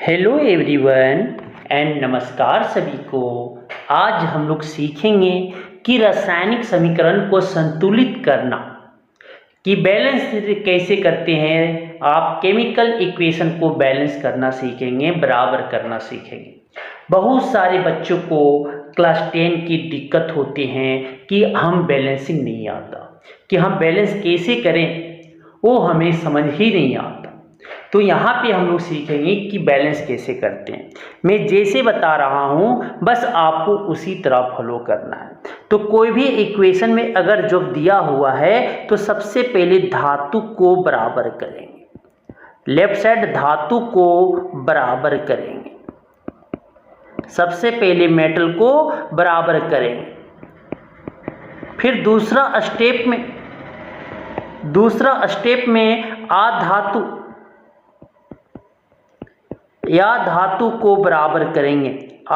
Hello everyone and नमस्कार सभी को। आज हम लोग सीखेंगे कि रासायनिक समीकरण को संतुलित करना कि बैलेंस कैसे करते हैं। आप केमिकल इक्वेशन को बैलेंस करना सीखेंगे, बराबर करना सीखेंगे। बहुत सारे बच्चों को क्लास 10 की दिक्कत होती हैं कि हम बैलेंसिंग नहीं आता, कि हम बैलेंस कैसे करें, वो हमें समझ ही नहीं आता। तो यहाँ पे हम लोग सीखेंगे कि बैलेंस कैसे करते हैं। मैं जैसे बता रहा हूँ बस आपको उसी तरह फॉलो करना है। तो कोई भी इक्वेशन में अगर जो दिया हुआ है तो सबसे पहले धातु को बराबर करेंगे, लेफ्ट साइड धातु को बराबर करेंगे। सबसे पहले मेटल को बराबर करेंगे। फिर दूसरा स्टेप में धातु को बराबर करेंगे।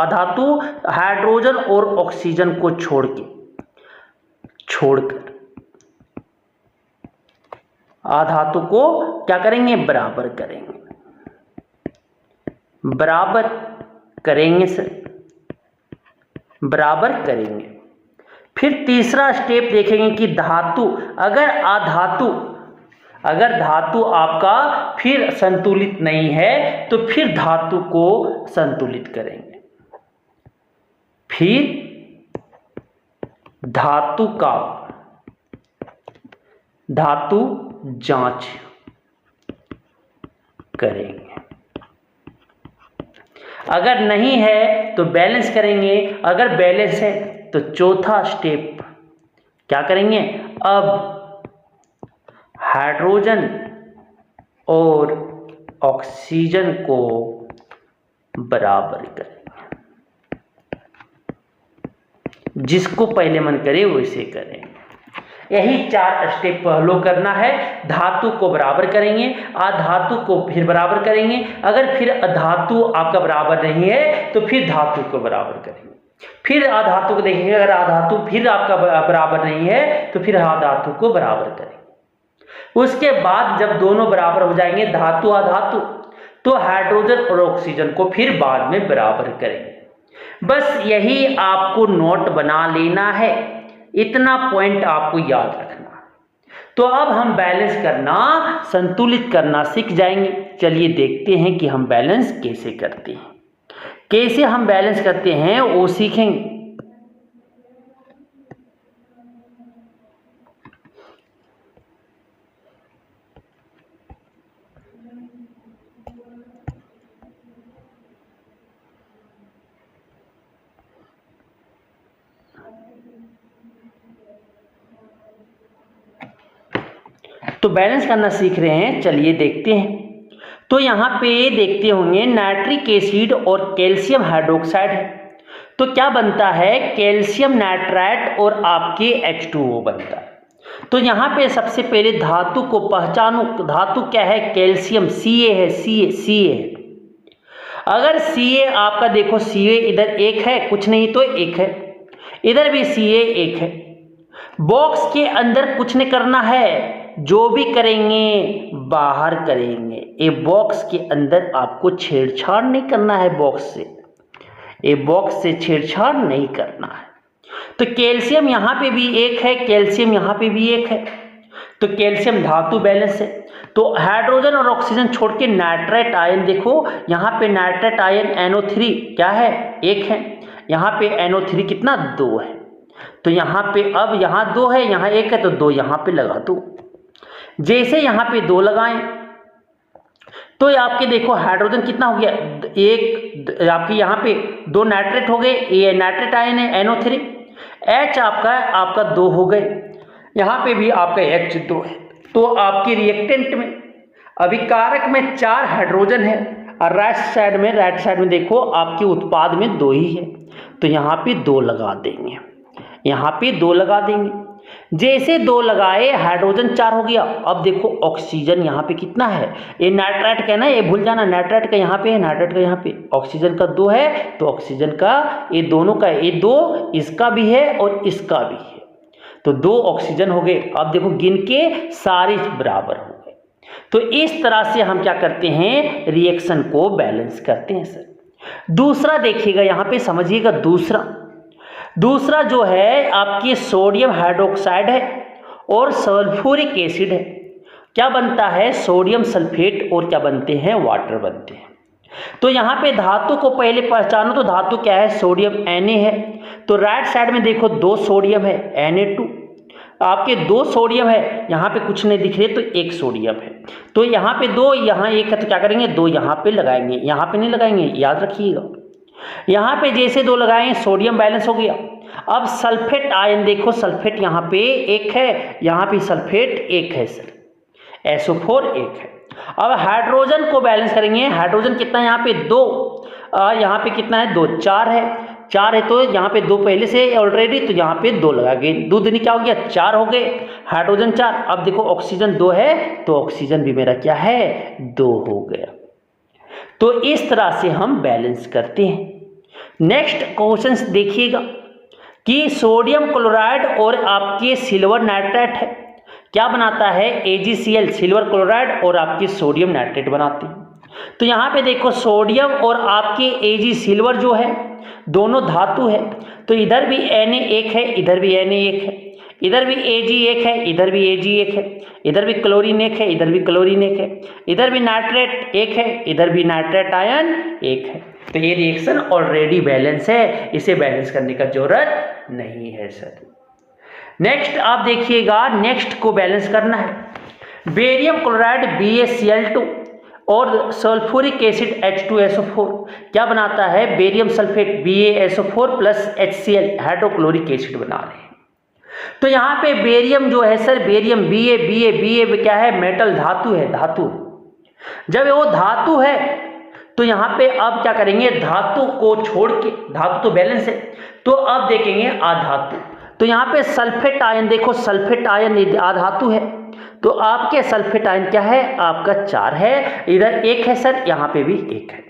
धातु हाइड्रोजन और ऑक्सीजन को छोड़कर धातु को क्या करेंगे, बराबर करेंगे। फिर तीसरा स्टेप देखेंगे कि अगर धातु आपका फिर संतुलित नहीं है तो फिर धातु को संतुलित करेंगे। फिर धातु जांच करेंगे। अगर नहीं है तो बैलेंस करेंगे, अगर बैलेंस है तो चौथा स्टेप क्या करेंगे, अब हाइड्रोजन और ऑक्सीजन को बराबर करेंगे। जिसको पहले मन करे वैसे करें। यही 4 स्टेप फॉलो करना है। धातु को बराबर करेंगे, अधातु को फिर बराबर करेंगे। अगर फिर अधातु आपका बराबर नहीं है तो फिर धातु को बराबर करेंगे। फिर अधातु को देखेंगे, अगर अधातु फिर आपका बराबर नहीं है तो फिर अधातु को बराबर करेंगे। उसके बाद जब दोनों बराबर हो जाएंगे धातु अधातु, तो हाइड्रोजन और ऑक्सीजन को फिर बाद में बराबर करेंगे। बस यही आपको नोट बना लेना है, इतना पॉइंट आपको याद रखना है। तो अब हम बैलेंस करना, संतुलित करना सीख जाएंगे। चलिए देखते हैं कि हम बैलेंस कैसे करते हैं। कैसे हम बैलेंस करते हैं वो सीखेंगे। तो बैलेंस करना सीख रहे हैं, चलिए देखते हैं। तो यहाँ पे देखते होंगे नाइट्रिक एसिड और कैल्शियम हाइड्रोक्साइड है। तो क्या बनता है, कैल्शियम नाइट्राइट और आपके H2O बनता है। तो यहाँ पे सबसे पहले धातु को पहचानो। धातु क्या है, कैल्शियम Ca है, Ca है। अगर Ca आपका देखो, Ca इधर एक है, कुछ नहीं तो एक है, इधर भी Ca एक है। बॉक्स के अंदर कुछ नहीं करना है, जो भी करेंगे बाहर करेंगे। ये बॉक्स के अंदर आपको छेड़छाड़ नहीं करना है, बॉक्स से छेड़छाड़ नहीं करना है। तो कैल्शियम यहाँ पे भी एक है, कैल्शियम यहाँ पे भी एक है, तो कैल्शियम धातु बैलेंस है। तो हाइड्रोजन और ऑक्सीजन छोड़ के नाइट्रेट आयन देखो, यहाँ पे नाइट्रेट आयन NO3 क्या है, एक है। यहाँ पे NO3 कितना, 2 है। तो यहाँ पे अब यहाँ 2 है, यहाँ 1 है, तो 2 यहाँ पे लगा दो। जैसे यहाँ पे 2 लगाएं तो आपके देखो हाइड्रोजन कितना हो गया, एक आपके यहाँ पे 2 नाइट्रेट हो गए, ये नाइट्रेट आयन है NO3। H आपका 2 हो गए, यहाँ पे भी आपका H2 है। तो आपके रिएक्टेंट में अभिकारक में 4 हाइड्रोजन है और राइट साइड में देखो आपके उत्पाद में 2 ही है। तो यहाँ पे 2 लगा देंगे, यहाँ पे 2 लगा देंगे। जैसे 2 लगाए हाइड्रोजन 4 हो गया। अब देखो ऑक्सीजन यहाँ पे कितना है, ये नाइट्राइट का ना, ये भूल जाना, नाइट्राइट का यहाँ पे है, नाइट्राइट का यहाँ पे। ऑक्सीजन का 2 है तो ऑक्सीजन का ये दोनों का, ये 2 इसका भी है और इसका भी है, तो 2 ऑक्सीजन हो गए। अब देखो गिन के सारे बराबर हो गए। तो इस तरह से हम क्या करते हैं, रिएक्शन को बैलेंस करते हैं सर। दूसरा देखिएगा यहाँ पे, समझिएगा दूसरा जो है आपकी सोडियम हाइड्रोक्साइड है और सल्फ्यूरिक एसिड है। क्या बनता है, सोडियम सल्फेट और क्या बनते हैं, वाटर बनते हैं। तो यहाँ पे धातु को पहले पहचानो, तो धातु क्या है, सोडियम Na है। तो राइट साइड में देखो 2 सोडियम है Na2, आपके 2 सोडियम है, यहाँ पे कुछ नहीं दिख रहे तो 1 सोडियम है। तो यहाँ पे 2, यहाँ 1 है, तो क्या करेंगे 2 यहाँ पे लगाएंगे, यहाँ पे नहीं लगाएंगे, याद रखिएगा। यहाँ पे जैसे 2 लगाएं सोडियम बैलेंस हो गया। अब सल्फेट आयन देखो, सल्फेट यहाँ पे 1 है, यहाँ पे सल्फेट 1 है सर, SO4 1 है। अब हाइड्रोजन को बैलेंस करेंगे, हाइड्रोजन कितना है यहाँ पे 2, यहाँ पे कितना है 2, 4 है तो यहाँ पे 2 पहले से ऑलरेडी, तो यहाँ पे 2 लगा गए, 2 दूनी क्या हो गया 4 हो गए, हाइड्रोजन 4। अब देखो ऑक्सीजन 2 है तो ऑक्सीजन भी मेरा क्या है 2 हो गया। तो इस तरह से हम बैलेंस करते हैं। नेक्स्ट क्वेश्चन देखिएगा कि सोडियम क्लोराइड और आपके सिल्वर नाइट्रेट है, क्या बनाता है, AgCl सिल्वर क्लोराइड और आपकी सोडियम नाइट्रेट बनाते हैं। तो यहाँ पे देखो सोडियम और आपके Ag सिल्वर जो है दोनों धातु है, तो इधर भी Na 1 है, इधर भी Na 1 है, इधर भी Ag 1 है, इधर भी Ag 1 है, इधर भी क्लोरीन 1 है, इधर भी क्लोरीन 1 है, इधर भी नाइट्रेट 1 है, इधर भी नाइट्रेट आयन 1 है। तो ये रिएक्शन ऑलरेडी बैलेंस है, इसे बैलेंस करने का जरूरत नहीं है सर। नेक्स्ट आप देखिएगा, नेक्स्ट को बैलेंस करना है। बेरियम क्लोराइड BaCl2 और सल्फ्यूरिक एसिड H2SO4 क्या बनाता है, barium sulphate BaSO4 plus HCl hydrochloric acid बना रहे हैं। तो यहाँ पे बेरियम जो है सर, बेरियम Ba क्या है, मेटल धातु है, धातु। जब वो धातु है तो यहाँ पे अब क्या करेंगे, धातु को छोड़ के, धातु तो बैलेंस है, तो अब देखेंगे आधातु। तो यहाँ पे सल्फेट आयन देखो, सल्फेट आयन आधातु है, तो आपके सल्फेट आयन क्या है, आपका 4 है, इधर 1 है सर, यहाँ पे भी 1 है।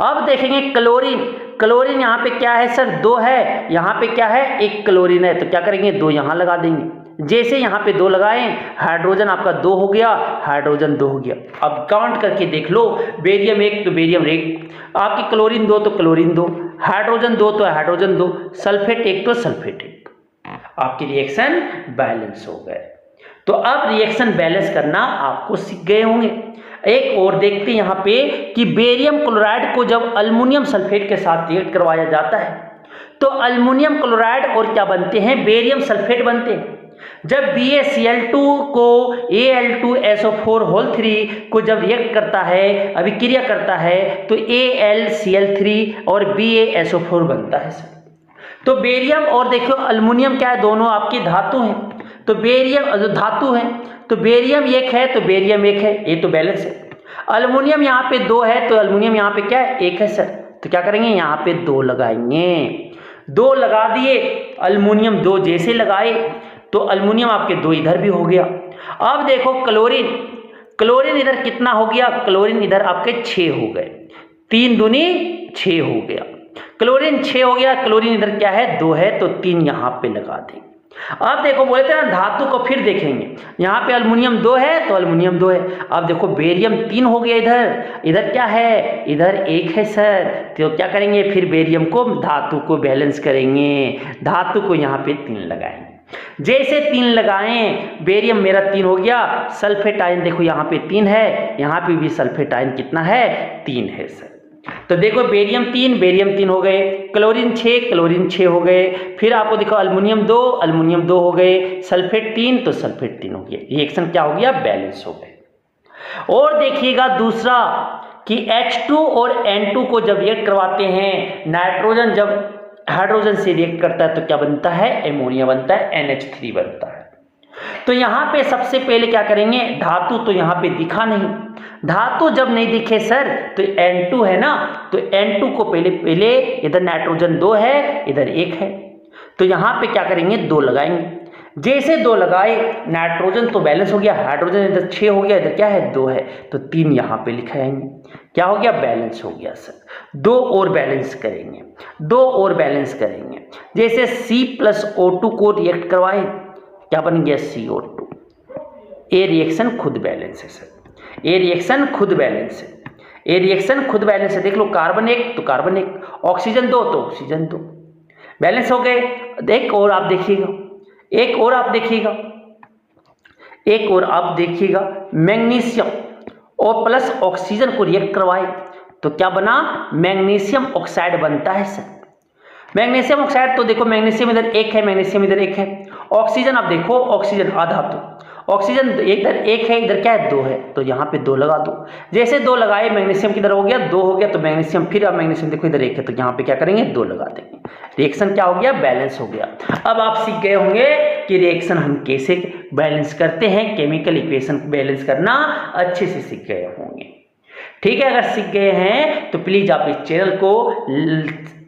अब देखेंगे क्लोरीन, क्लोरीन यहाँ पे क्या है सर 2 है, यहाँ पे क्या है 1 क्लोरीन है, तो क्या करेंगे 2 यहाँ लगा देंगे। जैसे यहाँ पे 2 लगाएं, हाइड्रोजन आपका 2 हो गया, हाइड्रोजन 2 हो गया। अब काउंट करके देख लो, बेरियम 1 तो बेरियम 1, आपकी क्लोरीन 2 तो क्लोरीन 2, हाइड्रोजन 2 तो हाइड्रोजन 2, सल्फेट 1 तो सल्फेट 1, आपकी रिएक्शन बैलेंस हो गए। तो अब रिएक्शन बैलेंस करना आपको सीख गए होंगे। एक और देखते हैं यहाँ पे कि बेरियम क्लोराइड को जब अल्युमिनियम सल्फेट के साथ रिएक्ट करवाया जाता है तो अल्युमिनियम क्लोराइड और क्या बनते हैं, बेरियम सल्फेट बनते हैं। जब BaCl2 को Al2SO4 को जब रिएक्ट करता है, अभिक्रिया करता है, तो AlCl3 और BaSO4 बनता है। तो बेरियम और देखो अल्युमिनियम क्या है, दोनों आपकी धातु हैं, तो बेरियम धातु है, तो बेरियम 1 है तो बेरियम 1 है, ये तो बैलेंस है। अल्युमिनियम यहाँ पे 2 है तो अल्युमिनियम यहाँ पे क्या है 1 है सर, तो क्या करेंगे यहाँ पे 2 लगाएंगे, 2 लगा दिए, अल्युमिनियम 2 जैसे लगाए तो अल्युमिनियम आपके 2 इधर भी हो गया। अब देखो क्लोरीन, क्लोरीन इधर कितना हो गया, क्लोरीन इधर आपके 6 हो गए, 3 दूनी 6 हो गया, क्लोरीन 6 हो गया, क्लोरीन इधर क्या है 2 है तो 3 यहाँ पे लगा दें। अब देखो बोले थे ना धातु को फिर देखेंगे, यहाँ पे अल्युमिनियम 2 है तो अल्युमिनियम 2 है। अब देखो बेरियम 3 हो गया, इधर इधर क्या है, इधर 1 है सर, तो क्या करेंगे फिर बेरियम को, धातु को बैलेंस करेंगे, धातु को यहाँ पे 3 लगाएंगे। जैसे 3 लगाएं, बेरियम मेरा 3 हो गया, सल्फेट आयन देखो यहाँ पे 3 है, यहाँ पे भी सल्फेट आयन कितना है 3 है सर। तो देखो बेरियम 3 हो गए, क्लोरीन 6 हो गए, फिर आपको देखो अल्युमिनियम 2 हो गए, सल्फेट 3 तो सल्फेट 3 हो गया। रिएक्शन क्या हो गया, बैलेंस हो गए। और देखिएगा दूसरा कि H2 और N2 को जब रिएक्ट करवाते हैं, नाइट्रोजन जब हाइड्रोजन से रिएक्ट करता है तो क्या बनता है, एमोनिया बनता है, NH3 बनता है। तो यहाँ पे सबसे पहले क्या करेंगे, धातु तो यहाँ पे दिखा नहीं, धातु जब नहीं दिखे सर तो N2 है ना, तो N2 को पहले इधर नाइट्रोजन 2 है, इधर 1 है, तो यहाँ पे क्या करेंगे 2 लगाएंगे। जैसे 2 लगाए, नाइट्रोजन तो बैलेंस हो गया, हाइड्रोजन इधर 6 हो गया, इधर क्या है 2 है, तो 3 यहाँ पे लिखाएंगे, क्या हो गया बैलेंस हो गया सर। 2 और बैलेंस करेंगे, 2 और बैलेंस करेंगे। जैसे C+O2 को रिएक्ट करवाए, क्या बन गया CO2, ए रिएक्शन खुद बैलेंस है सर, ए रिएक्शन खुद बैलेंस है, ए रिएक्शन खुद बैलेंस है। देख लो कार्बन 1 तो कार्बन 1, ऑक्सीजन 2 तो ऑक्सीजन 2, बैलेंस हो गए। एक और आप देखिएगा, एक और आप देखिएगा, एक और आप देखिएगा, मैग्नीशियम और प्लस ऑक्सीजन को रिएक्ट करवाए तो क्या बना, मैग्नीशियम ऑक्साइड बनता है सर। मैग्नीशियम ऑक्साइड तो देखो मैग्नीशियम इधर 1 है, मैग्नीशियम इधर 1 है, ऑक्सीजन आप देखो ऑक्सीजन आधा, तो ऑक्सीजन इधर 1 है, इधर क्या है 2 है, तो यहाँ पे 2 लगा दो। जैसे 2 लगाए मैग्नीशियम किधर हो गया 2 हो गया, तो मैग्नीशियम फिर अब मैग्नीशियम देखो इधर 1 है, तो यहाँ पे क्या करेंगे 2 लगा देंगे, रिएक्शन क्या हो गया, बैलेंस हो गया। अब आप सीख गए होंगे कि रिएक्शन हम कैसे बैलेंस करते हैं, केमिकल इक्वेशन बैलेंस करना अच्छे से सीख गए होंगे। ठीक है, अगर सीख गए हैं तो प्लीज आप इस चैनल को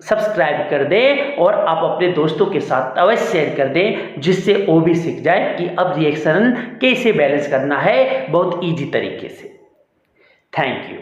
सब्सक्राइब कर दें और आप अपने दोस्तों के साथ अवश्य शेयर कर दें, जिससे वो भी सीख जाए कि अब रिएक्शन कैसे बैलेंस करना है बहुत इजी तरीके से। Thank you.